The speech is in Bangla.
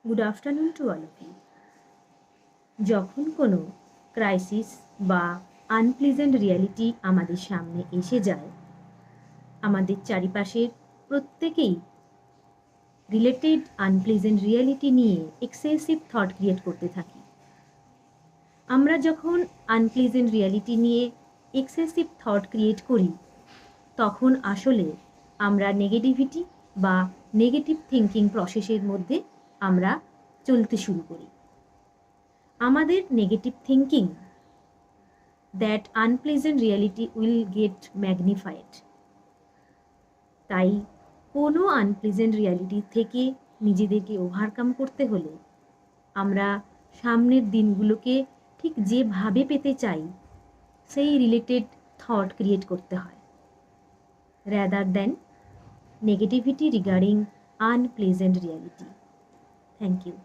Good afternoon to all of you. যখন কোনো ক্রাইসিস বা আনপ্লিজেন্ট রিয়ালিটি আমাদের সামনে এসে যায়, আমাদের চারিপাশের প্রত্যেকেই রিলেটেড আনপ্লিজেন্ট রিয়ালিটি নিয়ে এক্সেসিভ থট ক্রিয়েট করতে থাকি। আমরা যখন আনপ্লিজেন্ট রিয়ালিটি নিয়ে এক্সেসিভ থট ক্রিয়েট করি, তখন আসলে আমরা নেগেটিভিটি বা নেগেটিভ থিঙ্কিং প্রসেসের মধ্যে আমরা চলতে শুরু করি। আমাদের negative thinking that unpleasant reality will get magnified. তাই কোনো আনপ্লেজেন্ট রিয়ালিটি থেকে নিজেদেরকে ওভারকাম করতে হলে আমরা সামনের দিনগুলোকে ঠিক যেভাবে পেতে চাই সেই রিলেটেড থট ক্রিয়েট করতে হয়, rather than negativity regarding unpleasant reality. Thank you.